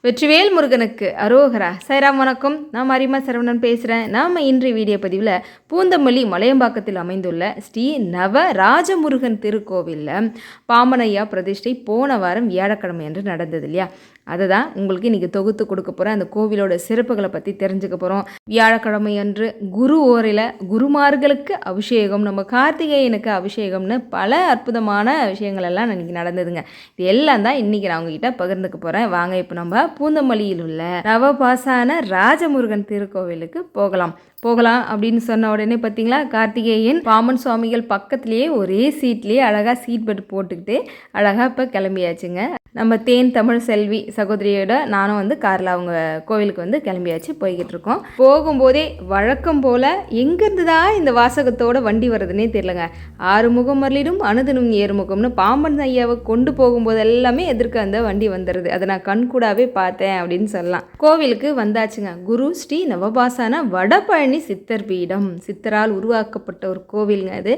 வெற்றிவேல் முருகனுக்கு அரோகரா. சைராம் வணக்கம். நான் அரிமா சரவணன் பேசுகிறேன். நாம் இன்றைய வீடியோ பதிவில் பூந்தமல்லி மலையம்பாக்கத்தில் அமைந்துள்ள ஸ்ரீ நவ ராஜமுருகன் திருக்கோவிலில் பாம்பனையா பிரதிஷ்டை போன வாரம் வியாழக்கிழமை என்று நடந்தது இல்லையா? அதை தான் உங்களுக்கு இன்றைக்கி தொகுத்து கொடுக்க போகிறேன். அந்த கோவிலோட சிறப்புகளை பற்றி தெரிஞ்சுக்க போகிறோம். வியாழக்கிழமை அன்று குரு ஓரையில் குருமார்களுக்கு அபிஷேகம், நம்ம கார்த்திகேயனுக்கு அபிஷேகம்னு பல அற்புதமான விஷயங்கள் எல்லாம் இன்றைக்கி நடந்ததுங்க. இது எல்லாம் தான் இன்றைக்கி நான் உங்ககிட்ட பகிர்ந்துக்க போகிறேன். வாங்க இப்போ நம்ம பூந்தமல்லியில் உள்ள நவபாசான ராஜமுருகன் திருக்கோவிலுக்கு போகலாம் அப்படின்னு சொன்ன உடனே பார்த்தீங்களா, கார்த்திகேயன் பாமன் சுவாமிகள் பக்கத்துலேயே ஒரே சீட்லேயே அழகாக சீட் பெட்டு போட்டுக்கிட்டு அழகாக இப்போ கிளம்பியாச்சுங்க. நம்ம தேன் தமிழ் செல்வி சகோதரியோட நானும் காரில் அவங்க கோவிலுக்கு கிளம்பியாச்சு, போய்கிட்டு இருக்கோம். போகும்போதே வழக்கம் போல் எங்கேருந்து தான் இந்த வாசகத்தோட வண்டி வருதுன்னே தெரியலங்க. ஆறுமுகம் மரலிடும் அணுதினும் ஏறுமுகம்னு பாம்பன் ஐயாவை கொண்டு போகும்போது எல்லாமே எதிர்க்க அந்த வண்டி வந்துடுது. அதை நான் கண்கூடாவே பார்த்தேன் அப்படின்னு சொல்லலாம். கோவிலுக்கு வந்தாச்சுங்க. குரு ஸ்ரீ நவபாசான வடபழனி சித்தர் பீடம், சித்தரால் உருவாக்கப்பட்ட ஒரு கோவிலுங்க. அது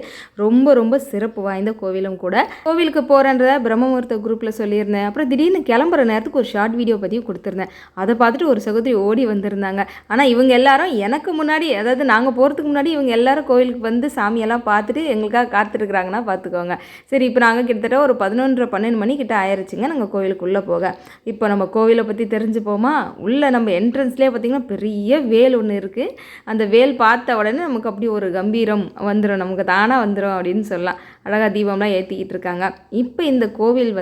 ரொம்ப ரொம்ப சிறப்பு வாய்ந்த கோவிலும் கூட. கோவிலுக்கு போகிறன்றத பிரம்மமுகூர்த்த குரூப்பில் சொல்லியிருந்தேன். அப்புறம் திடீர்னு கிளம்புற நேரத்துக்கு ஒரு ஷார்ட் வீடியோ பதிவு கொடுத்துருந்தேன். அதை பார்த்துட்டு ஒரு சகோதரி ஓடி வந்திருந்தாங்க. ஆனால் இவங்க எல்லாரும் எனக்கு முன்னாடி, அதாவது நாங்கள் போகிறதுக்கு முன்னாடி இவங்க எல்லாரும் கோவிலுக்கு சாமியெல்லாம் பார்த்துட்டு எங்களுக்காக காத்துருக்குறாங்கன்னா பார்த்துக்கோங்க. சரி, இப்போ நாங்கள் கிட்டத்தட்ட ஒரு 11:30-12 மணி கிட்ட ஆயிடுச்சுங்க நாங்கள் கோவிலுக்குள்ளே போக. இப்போ நம்ம கோவிலை பற்றி தெரிஞ்சுப்போமா? உள்ளே நம்ம என்ட்ரன்ஸ்லேயே பார்த்திங்கன்னா பெரிய வேல் ஒன்று இருக்குது. அந்த வேல் பார்த்த உடனே நமக்கு அப்படி ஒரு கம்பீரம் வந்துடும், நமக்கு தானாக வந்துடும் அப்படின்னு சொல்லலாம். அழகாக தீபம்லாம் ஏற்றிக்கிட்டு இருக்காங்க. இப்போ இந்த கோவில்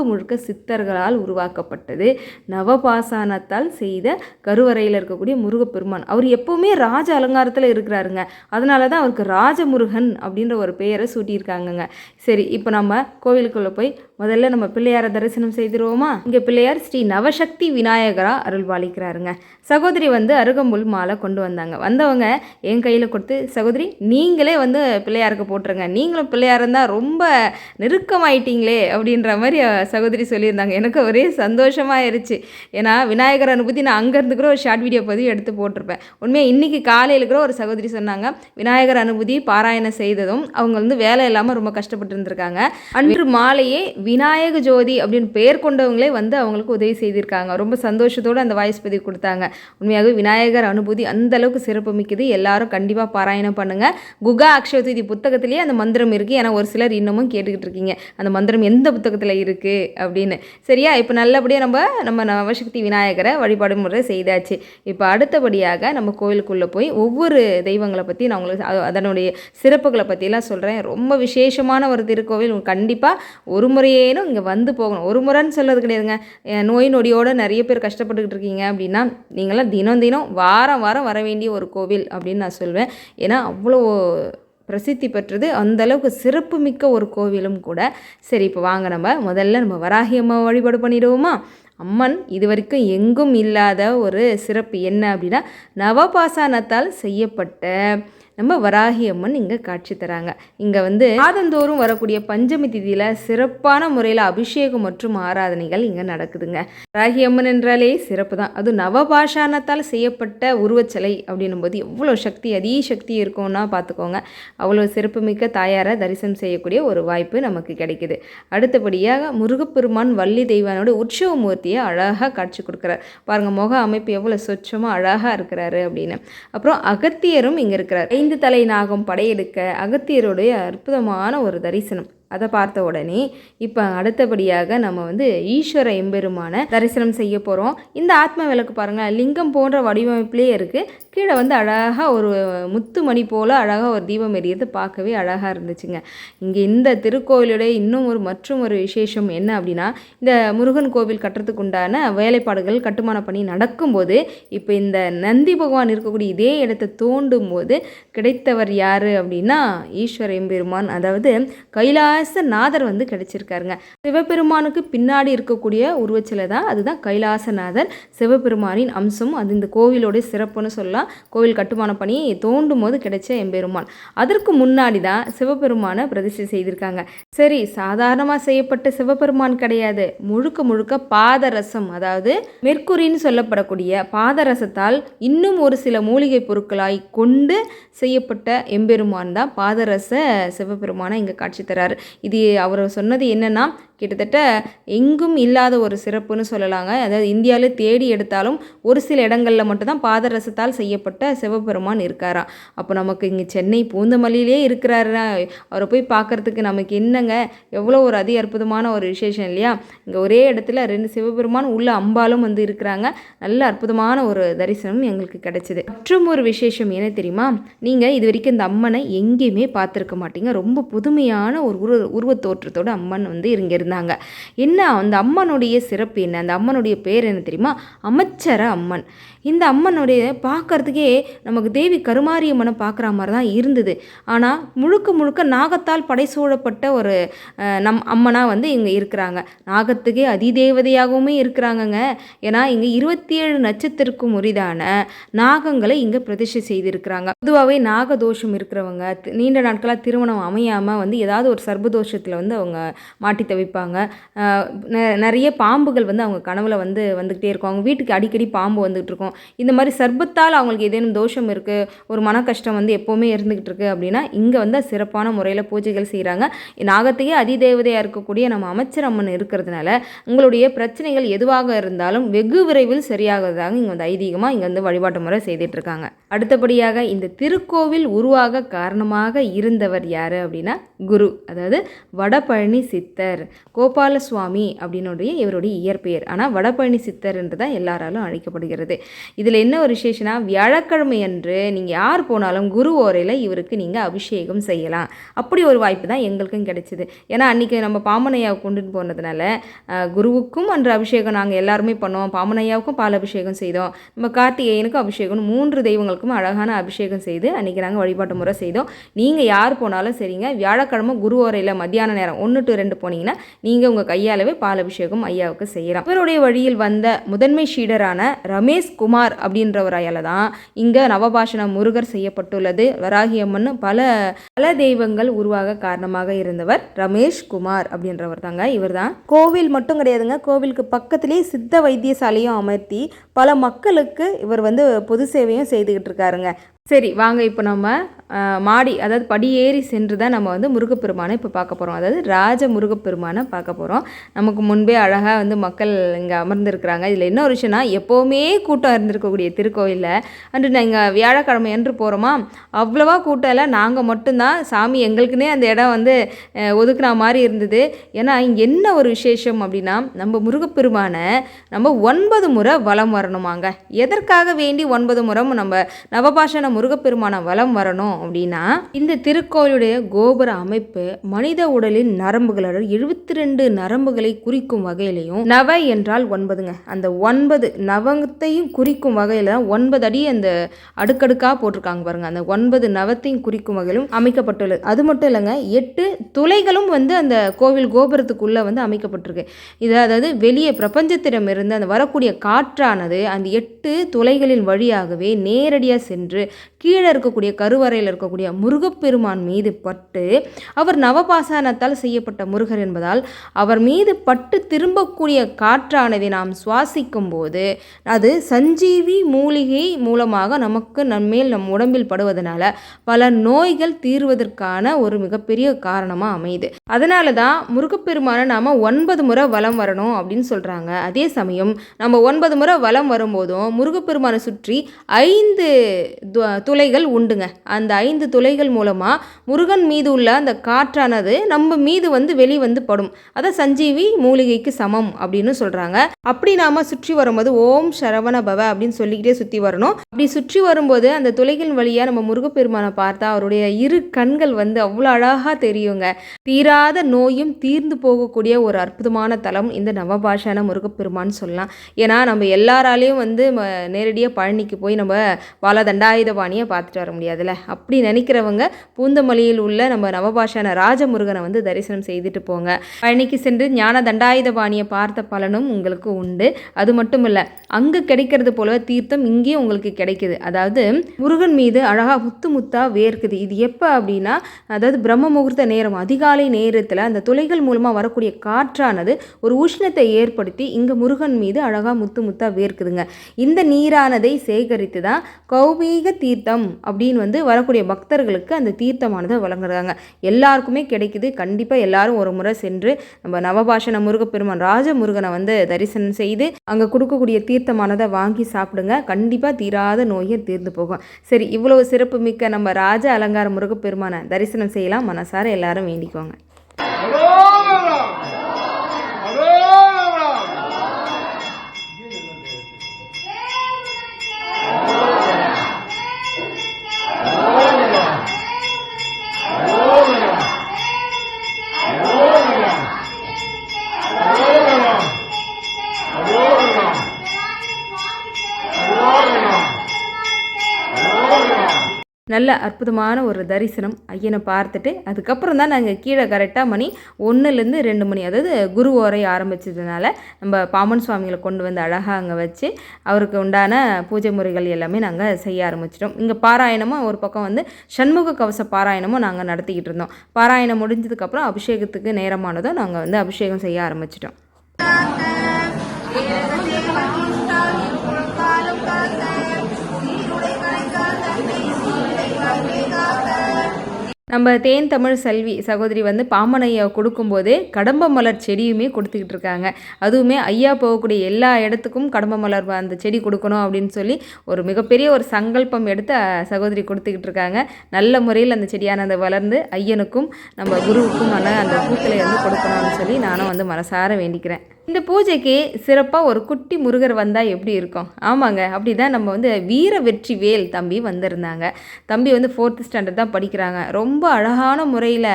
முழுக்க சித்தர்களால் உருவாக்கப்பட்டது. நவபாசானத்தால் செய்த கருவறையில் இருக்கக்கூடிய முருகப்பெருமான். அவர் எப்போவுமே ராஜ அலங்காரத்தில் இருக்கிறாருங்க. அதனால தான் அவருக்கு ராஜமுருகன் அப்படின்ற ஒரு பெயரை சூட்டியிருக்காங்கங்க. சரி, இப்போ நம்ம கோவிலுக்குள்ளே போய் முதல்ல நம்ம பிள்ளையாரை தரிசனம் செய்திருவோமா? இங்கே பிள்ளையார் ஸ்ரீ நவசக்தி விநாயகரா அருள்பாலிக்கிறாருங்க. சகோதரி அருகம்புல் மாலை கொண்டு வந்தவங்க என் கையில் கொடுத்து, சகோதரி நீங்களே பிள்ளையாருக்கு போட்டுருங்க, நீங்களும் பிள்ளையார் இருந்தால் ரொம்ப நெருக்கமாயிட்டீங்களே அப்படின்ற மாதிரி சகோதரி சொல்லியிருந்தாங்க. எனக்கு ஒரே சந்தோஷமாயிருச்சு. ஏன்னா விநாயகர் அனுபூதி நான் அங்கேருந்து கூட ஒரு ஷார்ட் வீடியோ பதிவு எடுத்து போட்டிருப்பேன். உண்மையாக இன்றைக்கி காலையில் கூட ஒரு சகோதரி சொன்னாங்க, விநாயகர் அனுபூதி பாராயணம் செய்ததும் அவங்க வேலை இல்லாமல் ரொம்ப கஷ்டப்பட்டு இருந்திருக்காங்க. அன்று மாலையே விநாயக ஜோதி அப்படின்னு பெயர் கொண்டவங்களே அவங்களுக்கு உதவி செய்திருக்காங்க. ரொம்ப சந்தோஷத்தோடு அந்த வாய்ஸ் பதிவு கொடுத்தாங்க. உண்மையாகவே விநாயகர் அனுபூதி அந்த அளவுக்கு சிறப்பு மிக்கது. எல்லாரும் கண்டிப்பாக பாராயணம் பண்ணுங்கள். குகா அக்ஷயதி புத்தகத்திலேயே அந்த மந்திரம் இருக்குது. ஏன்னா ஒரு சிலர் இன்னமும் கேட்டுக்கிட்டு இருக்கீங்க அந்த மந்திரம் எந்த புத்தகத்தில் இருக்குது அப்படின்னு. சரியா? இப்போ நல்லபடியாக நம்ம நவசக்தி விநாயகரை வழிபாடு முறை செய்தாச்சு. இப்போ அடுத்தபடியாக நம்ம கோயிலுக்குள்ளே போய் ஒவ்வொரு தெய்வங்களை பற்றி நான் உங்களுக்கு அதனுடைய சிறப்புகளை பற்றிலாம் சொல்கிறேன். ரொம்ப விசேஷமான ஒரு திருக்கோவில். கண்டிப்பாக ஒரு முறையேனும் இங்கே போகணும். ஒரு முறைன்னு சொல்கிறது கிடையாதுங்க. நோய் நொடியோடு நிறைய பேர் கஷ்டப்பட்டுக்கிட்டு இருக்கீங்க அப்படின்னா நீங்களாம் தினம் தினம் வாரம் வாரம் வர வேண்டிய ஒரு கோவில் அப்படின்னு நான் சொல்வேன். ஏன்னா அவ்வளோ பிரசித்தி பெற்றது, அந்தளவுக்கு சிறப்பு மிக்க ஒரு கோவிலும் கூட. சரி, இப்போ வாங்க முதல்ல நம்ம வராகி அம்மா வழிபாடு பண்ணிடுவோமா? அம்மன் இது வரைக்கும் எங்கும் இல்லாத ஒரு சிறப்பு என்ன அப்படின்னா, நவபாசானத்தால் செய்யப்பட்ட நம்ம வராகி அம்மன் இங்கே காட்சி தராங்க. இங்கே மாதந்தோறும் வரக்கூடிய பஞ்சமி திதியில் சிறப்பான முறையில் அபிஷேகம் மற்றும் ஆராதனைகள் இங்கே நடக்குதுங்க. வராகி அம்மன் என்றாலே சிறப்பு தான். அது நவபாஷானத்தால் செய்யப்பட்ட உருவச்சிலை அப்படின்னும் போது எவ்வளோ சக்தி, அதிக சக்தி இருக்கும்னா பார்த்துக்கோங்க. அவ்வளோ சிறப்புமிக்க தாயாரை தரிசனம் செய்யக்கூடிய ஒரு வாய்ப்பு நமக்கு கிடைக்குது. அடுத்தபடியாக முருகப்பெருமான் வள்ளி தெய்வானோட உற்சவ மூர்த்தியை அழகாக காட்சி கொடுக்குறார். பாருங்கள், முக அமைப்பு எவ்வளோ சொச்சமாக அழகாக இருக்கிறாரு அப்படின்னு. அப்புறம் அகத்தியரும் இங்கே இருக்கிறார். 5 தலை நாகம் படையெடுக்க அகத்தியருடைய அற்புதமான ஒரு தரிசனம். அதை பார்த்த உடனே இப்போ அடுத்தபடியாக நம்ம ஈஸ்வர எம்பெருமான தரிசனம் செய்ய போகிறோம். இந்த ஆத்ம விளக்கு பாருங்கள், லிங்கம் போன்ற வடிவமைப்பிலே இருக்குது. கீழே அழகாக ஒரு முத்து மணி போல் அழகாக ஒரு தீபம் எரியது, பார்க்கவே அழகாக இருந்துச்சுங்க. இங்கே இந்த திருக்கோவிலுடைய இன்னும் மற்றும் ஒரு விசேஷம் என்ன அப்படின்னா, இந்த முருகன் கோவில் கட்டுறதுக்கு உண்டான வேலைப்பாடுகள் கட்டுமான பணி நடக்கும்போது இப்போ இந்த நந்தி பகவான் இருக்கக்கூடிய இதே இடத்தை தோண்டும் போது கிடைத்தவர் யார் அப்படின்னா ஈஸ்வர எம்பெருமான், அதாவது கைலாச நாதர் கிடைச்சிருக்காருங்க. சிவபெருமானுக்கு பின்னாடி இருக்கக்கூடிய உருவச்சிலை தான், அதுதான் கைலாசநாதர், சிவபெருமானின் அம்சம். அது இந்த கோவிலோடைய சிறப்புன்னு சொல்லலாம். கோவில் கட்டுமான பணி தோண்டும் போது கிடைச்ச எம்பெருமான். அதற்கு முன்னாடி தான் சிவபெருமானை பிரதிஷ்டை செய்திருக்காங்க. சரி, சாதாரணமாக செய்யப்பட்ட சிவபெருமான் கிடையாது, முழுக்க பாதரசம், அதாவது மெர்க்குரின்னு சொல்லப்படக்கூடிய பாதரசத்தால் இன்னும் ஒரு சில மூலிகை பொருட்களாய் கொண்டு செய்யப்பட்ட எம்பெருமான் தான் பாதரச சிவபெருமானை இங்கே காட்சி தராரு. இது அவர் சொன்னது என்னென்னா கிட்டத்தட்ட எங்கும் இல்லாத ஒரு சிறப்புன்னு சொல்லலாங்க. அதாவது இந்தியாவில் தேடி எடுத்தாலும் ஒரு சில இடங்களில் மட்டும்தான் பாதரசத்தால் செய்யப்பட்ட சிவபெருமான் இருக்காராம். அப்போ நமக்கு இங்கே சென்னை பூந்தமல்லியிலே இருக்கிறாரு, அவரை போய் பார்க்குறதுக்கு நமக்கு என்னங்க எவ்வளோ ஒரு அற்புதமான ஒரு விசேஷம் இல்லையா? இங்கே ஒரே இடத்துல 2 சிவபெருமான் உள்ள அம்பாலும் வந்து இருக்கிறாங்க. நல்ல அற்புதமான ஒரு தரிசனம் எங்களுக்கு கிடைச்சிது. மற்றும் ஒரு விசேஷம் என்ன தெரியுமா? நீங்கள் இது வரைக்கும் இந்த அம்மனை எங்கேயுமே பார்த்துருக்க மாட்டீங்க. ரொம்ப புதுமையான ஒரு உருவத்தோற்றத்தோட அம்மன் வந்து இங்கே இருந்தாங்க. என்ன அந்த அம்மனுடைய சிறப்பு என்ன? அந்த அம்மனுடைய பேர் என்ன தெரியுமா? அமைச்சர அம்மன். இந்த அம்மனுடைய பார்க்கறதுக்கே நமக்கு தேவி கருமாரியம்மனை பார்க்குற மாதிரி தான் இருந்தது. ஆனால் முழுக்க முழுக்க நாகத்தால் படைசூழப்பட்ட ஒரு அம்மனாக வந்து இங்கே இருக்கிறாங்க. நாகத்துக்கே அதிதேவதையாகவுமே இருக்கிறாங்கங்க. ஏன்னா இங்கே 27 நட்சத்திரக்கும் உரிதான நாகங்களை இங்கே பிரதிஷ்டை செய்திருக்கிறாங்க. பொதுவாகவே நாகதோஷம் இருக்கிறவங்க நீண்ட நாட்களாக திருமணம் அமையாமல் வந்து ஏதாவது ஒரு சர்பதோஷத்தில் வந்து அவங்க மாட்டி தவிப்பாங்க. நிறைய பாம்புகள் வந்து அவங்க கனவுல வந்து வந்துக்கிட்டே இருக்கும். அவங்க வீட்டுக்கு அடிக்கடி பாம்பு வந்துகிட்டு இருக்கும். இந்த மாதிரி சர்பத்தால் அவங்களுக்கு ஏதேனும் தோஷம் இருக்குது, ஒரு மன கஷ்டம் வந்து எப்போவுமே இருந்துகிட்டு இருக்குது அப்படின்னா இங்கே வந்து சிறப்பான முறையில் பூஜைகள் செய்கிறாங்க. நாகத்தையே அதிதேவதையாக இருக்கக்கூடிய நம்ம அமைச்சர் அம்மன் இருக்கிறதுனால உங்களுடைய பிரச்சனைகள் எதுவாக இருந்தாலும் வெகு விரைவில் சரியாகிறதாக இங்கே வந்து ஐதீகமாக இங்கே வந்து வழிபாட்டு முறை செய்துட்ருக்காங்க. அடுத்தபடியாக இந்த திருக்கோவில் உருவாக காரணமாக இருந்தவர் யார் அப்படின்னா குரு, அதாவது வடபழனி சித்தர் கோபாலசுவாமி அப்படின்னுடைய இவருடைய இயற்பெயர். ஆனால் வடபழனி சித்தர் என்று தான் எல்லாராலும் அழைக்கப்படுகிறது. இதில் என்ன ஒரு விசேஷனா, வியாழக்கிழமை அன்று நீங்கள் யார் போனாலும் குரு ஓரையில் இவருக்கு நீங்கள் அபிஷேகம் செய்யலாம். அப்படி ஒரு வாய்ப்பு தான் எங்களுக்கும் கிடைச்சிது. ஏன்னா அன்றைக்கி நம்ம பாமனையாவை கொண்டுட்டு போனதுனால குருவுக்கும் அன்று அபிஷேகம் நாங்கள் எல்லாருமே பண்ணோம். பாமனையாவுக்கும் பால் அபிஷேகம் செய்தோம். நம்ம கார்த்திகேயனுக்கும் அபிஷேகம், 3 தெய்வங்களுக்கும் அழகான அபிஷேகம் செய்து அன்றைக்கி நாங்கள் வழிபாட்டு முறை செய்தோம். நீங்கள் யார் போனாலும் சரிங்க, வியாழக்கிழமை குரு ஓரையில் மத்தியான நேரம் 1 to 2 போனீங்கன்னா நீங்கள் உங்கள் கையாலவே பால் அபிஷேகம் ஐயாவுக்கு செய்யலாம். இவருடைய வழியில் வந்த முதன்மை சீடரான ரமேஷ் குமார் அப்படின்றவராயால தான் இங்கே நவபாஷண முருகர் செய்யப்பட்டுள்ளது. வராகி அம்மன் பல தெய்வங்கள் உருவாக காரணமாக இருந்தவர் ரமேஷ் குமார் அப்படின்றவர் தாங்க. இவர் தான் கோவில் மட்டும் கிடையாதுங்க, கோவிலுக்கு பக்கத்திலே சித்த வைத்தியசாலையும் அமர்த்தி பல மக்களுக்கு இவர் வந்து பொது சேவையும் செய்துக்கிட்டு இருக்காருங்க. சரி வாங்க, இப்போ நம்ம மாடி அதாவது படியேறி சென்று தான் நம்ம வந்து முருகப்பெருமானை இப்போ பார்க்க போகிறோம். அதாவது ராஜ முருகப்பெருமானை பார்க்க போகிறோம். நமக்கு முன்பே அழகாக வந்து மக்கள் இங்கே அமர்ந்திருக்கிறாங்க. இதில் என்ன ஒரு விஷயம்னா, எப்போவுமே கூட்டம் இருந்திருக்கக்கூடிய திருக்கோயிலில் அன்று நாங்கள் வியாழக்கிழமை என்று போகிறோமா, அவ்வளோவா கூட்டம் இல்லை. நாங்கள் மட்டும்தான், சாமி எங்களுக்குன்னே அந்த இடம் வந்து ஒதுக்குன மாதிரி இருந்தது. ஏன்னா இங்கே என்ன ஒரு விசேஷம் அப்படின்னா, நம்ம முருகப்பெருமானை நம்ம 9 முறை வலம் வரணுமாங்க. எதற்காக வேண்டி 9 முறை நம்ம நவபாஷண முருகப்பெருமான வலம் வரணும் அப்படின்னா, இந்த திருக்கோயிலுடைய கோபுர அமைப்பு மனித உடலின் நரம்புகளோட 72 நரம்புகளை குறிக்கும் வகையிலையும், நவ என்றால் 9ங்க, அந்த 9 நவத்தையும் குறிக்கும் வகையில் 9 அடி அந்த அடுக்கடுக்காக போட்டிருக்காங்க பாருங்க. அந்த 9 நவத்தையும் குறிக்கும் வகையிலும் அமைக்கப்பட்டுள்ளது. அது மட்டும் இல்லைங்க, 8 துளைகளும் வந்து அந்த கோவில் கோபுரத்துக்குள்ளே வந்து அமைக்கப்பட்டிருக்கு. இது அதாவது வெளியே பிரபஞ்சத்திடமிருந்து அந்த வரக்கூடிய காற்றானது அந்த 8 துளைகளின் வழியாகவே நேரடியாக சென்று கீழே இருக்கக்கூடிய கருவறையில் இருக்கக்கூடிய முருகப்பெருமான் மீது பட்டு, அவர் நவபாசானத்தால் செய்யப்பட்ட முருகர் என்பதால் அவர் மீது பட்டு திரும்பக்கூடிய காற்றானதை நாம் சுவாசிக்கும் போது அது சஞ்சீவி மூலிகை மூலமாக நமக்கு நம்மேல் நம் உடம்பில் படுவதனால பல நோய்கள் தீர்வதற்கான ஒரு மிகப்பெரிய காரணமாக அமையுது. அதனால தான் முருகப்பெருமானை நாம் 9 முறை வலம் வரணும் அப்படின்னு சொல்கிறாங்க. அதே சமயம் நம்ம 9 முறை வலம் வரும்போதும் முருகப்பெருமானை சுற்றி 5 துளைகள் உண்டுங்க. அந்த 5 துளைகள் மூலமாக முருகன் மீது உள்ள அந்த காற்றானது நம்ம மீது வந்து வெளிவந்து படும். அதை சஞ்சீவி மூலிகைக்கு சமம் அப்படின்னு சொல்கிறாங்க. அப்படி நாம் சுற்றி வரும்போது ஓம் சரவண பவ அப்படின்னு சொல்லிக்கிட்டே சுற்றி வரணும். அப்படி சுற்றி வரும்போது அந்த துளைகள் வழியாக நம்ம முருகப்பெருமானை பார்த்தா அவருடைய 2 கண்கள் வந்து அவ்வளோ அழகாக தெரியுங்க. தீராத நோயும் தீர்ந்து போகக்கூடிய ஒரு அற்புதமான தலம் இந்த நவபாஷான முருகப்பெருமான்னு சொல்லலாம். ஏன்னா நம்ம எல்லாராலையும் வந்து நேரடியாக பழனிக்கு போய் நம்ம பல தண்டாயுதபாணியை பார்த்துட்டு வர முடியாதுல்ல. அப்படி நினைக்கிறவங்க பூந்தமல்லியில் உள்ள நம்ம நவபாஷான ராஜமுருகனை வந்து தரிசனம் செய்துட்டு போங்க. பழனிக்கு சென்று ஞான தண்டாயுதபாணியை பார்த்த பலனும் உங்களுக்கு உண்டு. அது மட்டும் இல்லை, அங்கே கிடைக்கிறது போல தீர்த்தம் இங்கேயும் உங்களுக்கு கிடைக்குது. அதாவது முருகன் மீது அழகாக முத்து முத்தாக வேர்க்குது. இது எப்போ அப்படின்னா, அதாவது பிரம்ம முகூர்த்த நேரம் அதிகாலை நேரத்தில் அந்த துளைகள் மூலமாக வரக்கூடிய காற்றானது ஒரு உஷ்ணத்தை ஏற்படுத்தி இங்கே முருகன் மீது அழகாக முத்து முத்தாக வேர்க்குதுங்க. இந்த நீரானதை சேகரித்து தான் கௌமீக தீர்த்த தீர்த்தம் அப்படின்னு வந்து வரக்கூடிய பக்தர்களுக்கு அந்த தீர்த்தமானதை வழங்குறாங்க. எல்லாருக்குமே கிடைக்குது. கண்டிப்பாக எல்லாரும் ஒரு முறை சென்று நம்ம நவபாஷண முருகப்பெருமான் ராஜமுருகனை வந்து தரிசனம் செய்து அங்கே கொடுக்கக்கூடிய தீர்த்தமானதை வாங்கி சாப்பிடுங்க. கண்டிப்பாக தீராத நோயை தீர்ந்து போகும். சரி, இவ்வளவு சிறப்பு மிக்க நம்ம ராஜ அலங்கார முருகப்பெருமானை தரிசனம் செய்யலாம். மனசார எல்லாரும் வேண்டிக்கோங்க. நல்ல அற்புதமான ஒரு தரிசனம் ஐயனை பார்த்துட்டு அதுக்கப்புறம் தான் நாங்கள் கீழே கரெக்டாக மணி 1லேருந்து 2 மணி, அதாவது குரு ஓரை ஆரம்பித்ததுனால நம்ம பாமன் சுவாமிகளை கொண்டு வந்து அழகாக அங்கே வச்சு அவருக்கு உண்டான பூஜை முறைகள் எல்லாமே நாங்கள் செய்ய ஆரம்பிச்சிட்டோம். இங்கே பாராயணமும் ஒரு பக்கம் வந்து சண்முக கவச பாராயணமும் நாங்கள் நடத்திக்கிட்டு இருந்தோம். பாராயணம் முடிஞ்சதுக்கப்புறம் அபிஷேகத்துக்கு நேரமானதும் நாங்கள் வந்து அபிஷேகம் செய்ய ஆரம்பிச்சிட்டோம். நம்ம தேன் தமிழ் செல்வி சகோதரி வந்து பாமன் ஐயா கொடுக்கும்போதே கடம்ப மலர் செடியுமே கொடுத்துக்கிட்டு இருக்காங்க. அதுவுமே ஐயா போகக்கூடிய எல்லா இடத்துக்கும் கடம்ப மலர் அந்த செடி கொடுக்கணும் அப்படின்னு சொல்லி ஒரு மிகப்பெரிய ஒரு சங்கல்பம் எடுத்து சகோதரி கொடுத்துக்கிட்டு இருக்காங்க. நல்ல முறையில் அந்த செடியானதை வளர்ந்து ஐயனுக்கும் நம்ம குருவுக்கும் அந்த பூக்களை வந்து கொடுக்கணும்னு சொல்லி நானும் வந்து மனசார வேண்டிக்கிறேன். இந்த பூஜைக்கு சிறப்பாக ஒரு குட்டி முருகர் வந்தால் எப்படி இருக்கும்? ஆமாங்க, அப்படி தான் நம்ம வந்து வீர வெற்றி வேல் தம்பி வந்திருந்தாங்க. தம்பி வந்து 4th ஸ்டாண்டர்ட் தான் படிக்கிறாங்க. ரொம்ப அழகான முறையில்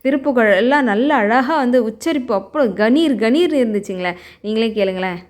திருப்புகழ் எல்லாம் நல்ல அழகாக வந்து உச்சரிப்பு அப்புறம் கணீர் இருந்துச்சுங்களே. நீங்களே கேளுங்களேன்.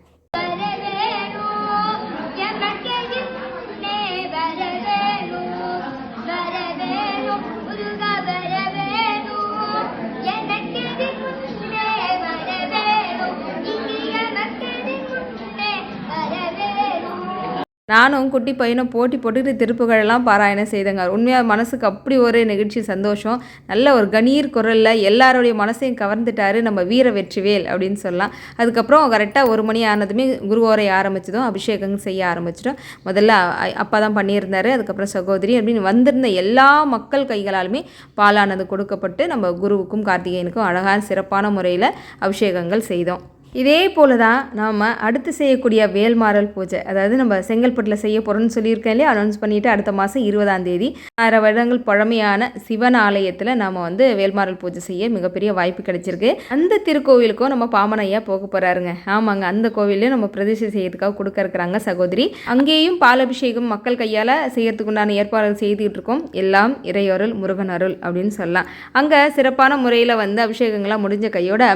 நானும் குட்டி பையனும் போட்டி போட்டுக்கிட்டு திருப்புகழெல்லாம் பாராயணம் செய்தேங்க. உண்மையாக மனசுக்கு அப்படி ஒரு நெகிழ்ச்சி, சந்தோஷம். நல்ல ஒரு கணீர் குரலில் எல்லாருடைய மனசையும் கவர்ந்துட்டார் நம்ம வீர வெற்றிவேல் அப்படின்னு சொல்லலாம். அதுக்கப்புறம் கரெக்டாக 1 மணி ஆனதுமே குருவோரை ஆரம்பித்ததும் அபிஷேகம் செய்ய ஆரம்பிச்சிட்டோம். முதல்ல அப்பா தான் பண்ணியிருந்தார். அதுக்கப்புறம் சகோதரி அப்படின்னு வந்திருந்த எல்லா மக்கள் கைகளாலுமே பாலானது கொடுக்கப்பட்டு நம்ம குருவுக்கும் கார்த்திகேயனுக்கும் அழகான சிறப்பான முறையில் அபிஷேகங்கள் செய்தோம். இதே போல தான் நாம் அடுத்து செய்யக்கூடிய வேல்மாறல் பூஜை, அதாவது நம்ம செங்கல்பட்டில் செய்ய போகிறோம்னு சொல்லியிருக்கேன் இல்லையா, அனௌன்ஸ் பண்ணிவிட்டு அடுத்த மாதம் 20ஆம் தேதி 6 வருடங்கள் பழமையான சிவன் ஆலயத்தில் நாம் வந்து வேல்மாறல் பூஜை செய்ய மிகப்பெரிய வாய்ப்பு கிடைச்சிருக்கு. அந்த திருக்கோவிலுக்கும் நம்ம பாமன் ஐயா போக போகிறாருங்க. ஆமாங்க, அந்த கோவிலையும் நம்ம பிரதிஷ்டை செய்யறதுக்காக கொடுக்க இருக்கிறாங்க சகோதரி. அங்கேயும் பாலபிஷேகம் மக்கள் கையால் செய்யறதுக்கு உண்டான ஏற்பாடுகள் செய்துக்கிட்டு இருக்கோம். எல்லாம் இறையொருள் முருகன் அருள் அப்படின்னு சொல்லலாம். அங்கே சிறப்பான முறையில் வந்து அபிஷேகங்கள்லாம் முடிஞ்ச கையோட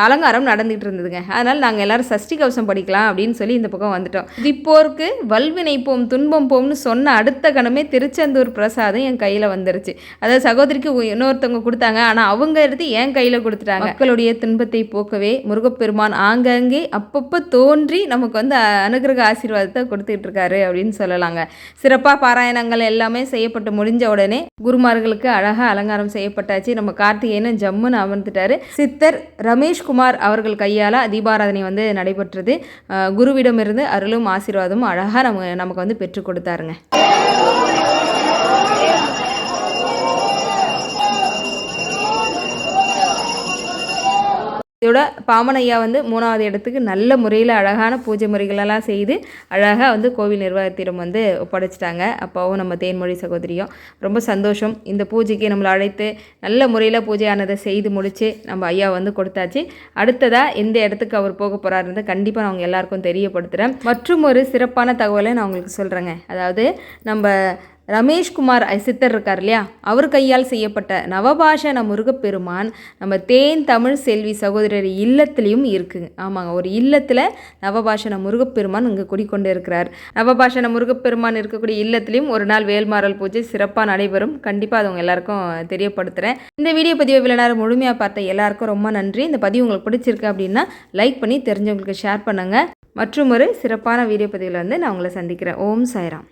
அலங்காரம் நடந்துகிட்டு இருந்தது. அதனால் நாங்கள் எல்லாரும் சஷ்டி கவசம் படிக்கலாம் அப்படின்னு சொல்லி இந்த பக்கம் வந்துட்டோம். திப்போருக்கு வல்வினை போம் துன்பம் போம்னு சொன்ன அடுத்த கணமே திருச்செந்தூர் பிரசாதம் என் கையில் வந்துருச்சு. அதாவது சகோதரிக்கு இன்னொருத்தவங்க கொடுத்தாங்க, ஆனால் அவங்க எடுத்து என் கையில் கொடுத்துட்டாங்க. மக்களுடைய துன்பத்தை போக்கவே முருகப்பெருமான் ஆங்காங்கே அப்பப்போ தோன்றி நமக்கு வந்து அனுகிரக ஆசீர்வாதத்தை கொடுத்துட்டு இருக்காரு அப்படின்னு சொல்லலாங்க. சிறப்பாக பாராயணங்கள் எல்லாமே செய்யப்பட்டு முடிஞ்ச உடனே குருமார்களுக்கு அழகாக அலங்காரம் செய்யப்பட்டாச்சு. நம்ம கார்த்திகேயன் ஜம்முன்னு அமர்ந்துட்டாரு. சித்தர் ரமேஷ்குமார் அவர்கள் கையால் தீபாராதனை வந்து நடைபெற்றது. குருவிடமிருந்து அருளும் ஆசீர்வாதமும் அழகாக நமக்கு வந்து பெற்றுக் கொடுத்தாருங்க. இதோட பாமன் ஐயா வந்து 3வது இடத்துக்கு நல்ல முறையில் அழகான பூஜை முறைகளெல்லாம் செய்து அழகாக வந்து கோவில் நிர்வாகத்திடம் வந்து ஒப்படைச்சிட்டாங்க. அப்பாவும் நம்ம தேன்மொழி சகோதரியும் ரொம்ப சந்தோஷம். இந்த பூஜைக்கு நம்மளை அழைத்து நல்ல முறையில் பூஜையானதை செய்து முடித்து நம்ம ஐயா வந்து கொடுத்தாச்சு. அடுத்ததாக எந்த இடத்துக்கு அவர் போக போகிறாருன்றதை கண்டிப்பாக நான் அவங்க எல்லாருக்கும் தெரியப்படுத்துகிறேன். மற்றும் ஒரு சிறப்பான தகவலை நான் உங்களுக்கு சொல்கிறேங்க. அதாவது நம்ம ரமேஷ்குமார் சித்தர் இருக்கார் இல்லையா, அவர் கையால் செய்யப்பட்ட நவபாஷண முருகப்பெருமான் நம்ம தேன் தமிழ் செல்வி சகோதரர் இல்லத்துலேயும் இருக்குங்க. ஆமாங்க, ஒரு இல்லத்தில் நவபாஷண முருகப்பெருமான் இங்கே குடிக்கொண்டு இருக்கிறார். நவபாஷண முருகப்பெருமான் இருக்கக்கூடிய இல்லத்துலேயும் ஒரு நாள் வேல்மாறல் பூஜை சிறப்பாக நடைபெறும். கண்டிப்பாக அது அவங்க எல்லாருக்கும் தெரியப்படுத்துகிறேன். இந்த வீடியோ பதிவை இவ்வளோ நேரம் முழுமையாக பார்த்த எல்லாருக்கும் ரொம்ப நன்றி. இந்த பதிவு உங்களுக்கு பிடிச்சிருக்கு அப்படின்னா லைக் பண்ணி தெரிஞ்சவங்களுக்கு ஷேர் பண்ணுங்கள். மற்றும் ஒரு சிறப்பான வீடியோ பதிவில் வந்து நான் உங்களை சந்திக்கிறேன். ஓம் சாய்ராம்.